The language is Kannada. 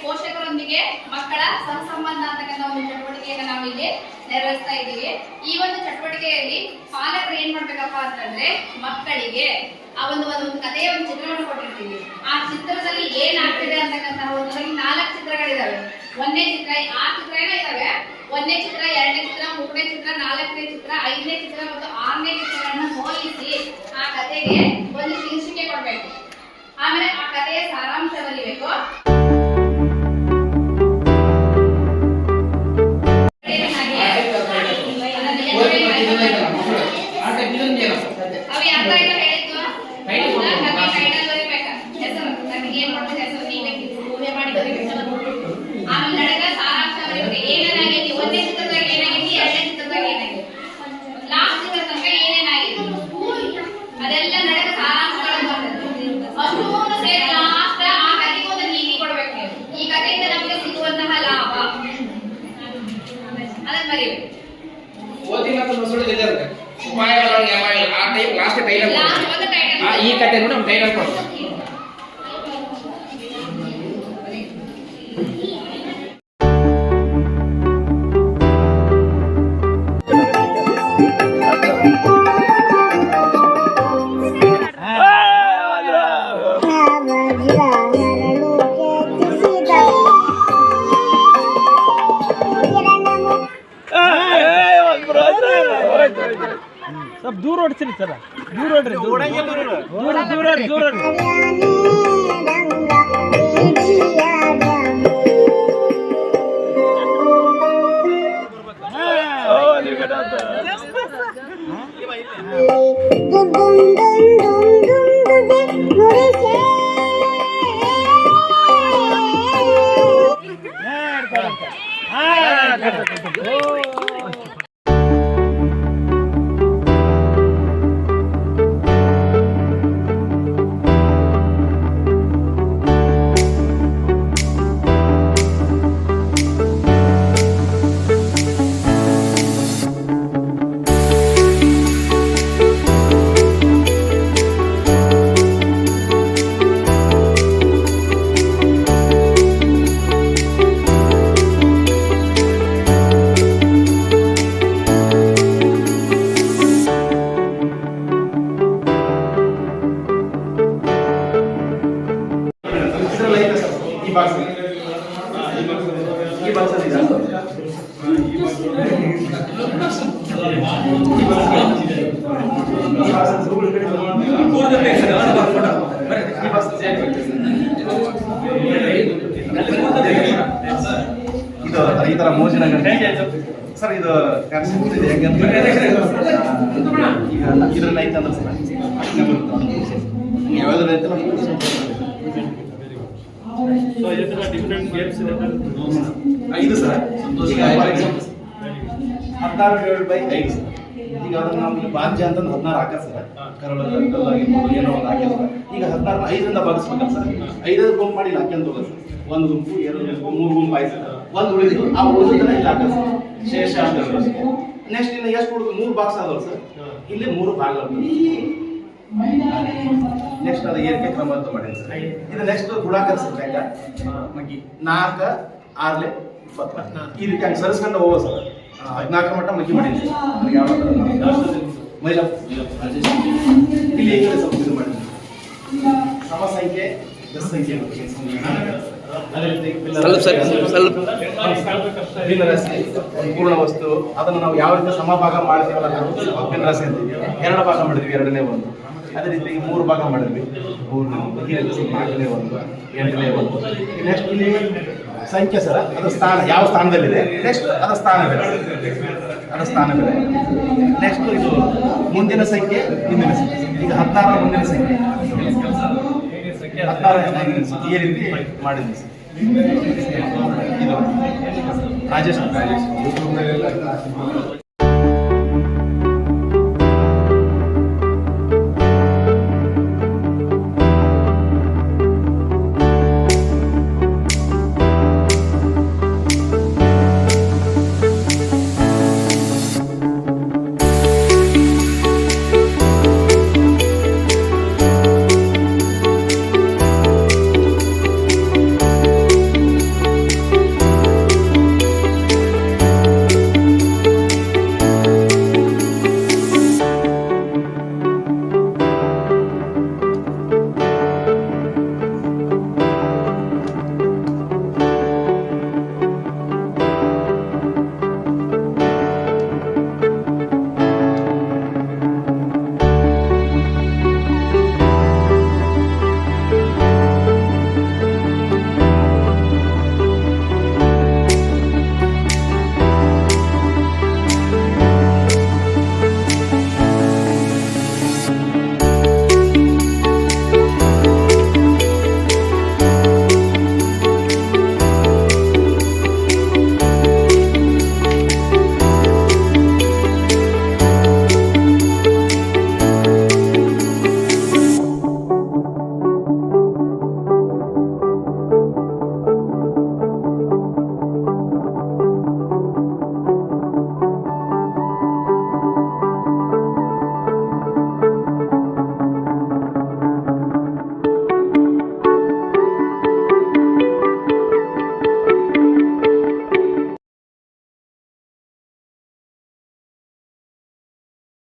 ಪೋಷಕರೊಂದಿಗೆ ಮಕ್ಕಳ ಸಹಸಂಬಂಧ ಅಂತಕ್ಕಂಥ ಒಂದು ಚಟುವಟಿಕೆಯನ್ನು ನಾವು ಇಲ್ಲಿ ನೆರವೇರಿಸ್ತಾ ಇದ್ದೀವಿ. ಈ ಒಂದು ಚಟುವಟಿಕೆಯಲ್ಲಿ ಪಾಲಕರು ಏನ್ ಮಾಡ್ಬೇಕಪ್ಪ ಅಂತಂದ್ರೆ ಮಕ್ಕಳಿಗೆ ಆ ಒಂದು ಕಥೆಯ ಒಂದು ಚಿತ್ರವನ್ನು ಕೊಟ್ಟಿರ್ತೀವಿ. ಆ ಚಿತ್ರದಲ್ಲಿ ಏನಾಗ್ತಿದೆ ಅಂತಕ್ಕಂತಹ ಒಂದರಲ್ಲಿ 4 ಚಿತ್ರಗಳಿದಾವೆ. ಒಂದನೇ ಚಿತ್ರ, 6 ಚಿತ್ರನೇ ಇದಾವೆ. ಒಂದನೇ ಚಿತ್ರ, ಎರಡನೇ ಚಿತ್ರ, ಮೂರನೇ ಚಿತ್ರ, ನಾಲ್ಕನೇ ಚಿತ್ರ, ಐದನೇ ಚಿತ್ರ ಮತ್ತು 6ನೇ ಚಿತ್ರಗಳನ್ನ ಹೋಲಿಸಿ ಆ ಕಥೆಗೆ ಒಂದು ಶೀರ್ಷಿಕೆ ಕೊಡ್ಬೇಕು. ಆಮೇಲೆ ಆ ಕಥೆಯ ಸಾರಾಂಶ ಬರೀಬೇಕು. ಈ ಕತೆ ನೋಡಿ ನಮ್ಮ ಟೈಲರ್ ಕೊಡ್ತೀವಿ. सब दूर ओडिसिरी सर, दूर ओड्री, दूर ಈ ತರ ಮೋಜಿನ ಸರ್ ಇದು ಇದ್ರಲ್ಲಿ ಐತೆ ಅಂದ್ರೆ ಸರ್ ಯಾವ್ದ್ರಲ್ಲಿ ಐತಲ್ಲ ಇದು ಸರ್ ಈಗ 16/5 ಸರ್. ಈಗ ಅದನ್ನ ನಮ್ಗೆ ಬಾಜ್ಯ ಅಂತ 16 ಹಾಕ ಸರ್. ಕರಳಾಗಿರ್ಬೋದು ಏನೋ ಒಂದು ಹಾಕಿಲ್ಲ ಸರ್. ಈಗ 16 5ರಿಂದ ಭಾಗಿಸ್ಬೇಕಲ್ಲ ಸರ್. 5 ಗುಂಪು ಮಾಡಿ ಇಲ್ಲಿ ಹಾಕ್ಯಂತ ಹೋಗೋದು ಸರ್. 1 ಗುಂಪು 2 ಗುಂಪು 3 ಗುಂಪು ಆಯ್ತು ಸರ್. 1 ಉಳಿದು ಆ ಉಳಿದನ್ನ ಇಲ್ಲಿ ಹಾಕ ಸರ್. ಶೇಷ ಅಂತ ನೆಕ್ಸ್ಟ್ ಇನ್ನು ಎಷ್ಟು ಉಳಿದು 3 ಬಾಕ್ಸ್ ಆದವ್ರು ಸರ್. ಇಲ್ಲಿ 3 ಭಾಗ ನೆಕ್ಸ್ಟ್ ಅದು ಏರಿಕೆ ಕ್ರಮ ಅಂತ ಮಾಡಿದೆ ಸರ್. ಇದು ನೆಕ್ಸ್ಟ್ ಗುಣಾಕಾರ ಸರ್. 4 6 20 ಈ ರೀತಿ ಹಂಗೆ ಸರಿಸ್ಕೊಂಡು ಹೋಗೋ ಸರ್. 14 ಮಟ್ಟ ಮಗ್ಗಿ ಮಾಡಿದ್ವಿ. ಯಾವ ಮಹಿಳಾ ಇಲ್ಲಿ ಹೇಗೆ ಸ್ವಲ್ಪ ಇದು ಮಾಡಿದ್ವಿ. ಸಮ ಸಂಖ್ಯೆ ದಸ ಸಂಖ್ಯೆ ಪೂರ್ಣ ವಸ್ತು ಅದನ್ನು ನಾವು ಯಾವ ರೀತಿ ಸಮಭಾಗ ಮಾಡ್ತೀವಲ್ಲ ನಾವು ಭಿನ್ನರಾಶಿ ಅಂತೀವಿ. 2 ಭಾಗ ಮಾಡಿದ್ವಿ, 2ನೇ ಒಂದು. ಅದೇ ರೀತಿ 3 ಭಾಗ ಮಾಡಿದ್ವಿ, 4ನೇ ಒಂದು, 8ನೇ ಒಂದು. ನೆಕ್ಸ್ಟ್ ಇಲ್ಲಿ ಸಂಖ್ಯೆ ಸರ ಅದು ಸ್ಥಾನ ಯಾವ ಸ್ಥಾನದಲ್ಲಿದೆ. ನೆಕ್ಸ್ಟ್ ಅದರ ಸ್ಥಾನ ಬೆಲೆ, ನೆಕ್ಸ್ಟ್ ಇದು ಮುಂದಿನ ಸಂಖ್ಯೆ, ಹಿಂದಿನ ಸಂಖ್ಯೆ. ಈಗ 16 ಮುಂದಿನ ಸಂಖ್ಯೆ, 16 ಈ ರೀತಿ ಮಾಡಿದ್ವಿ ಸರ್. ಇದು ರಾಜೇಶ್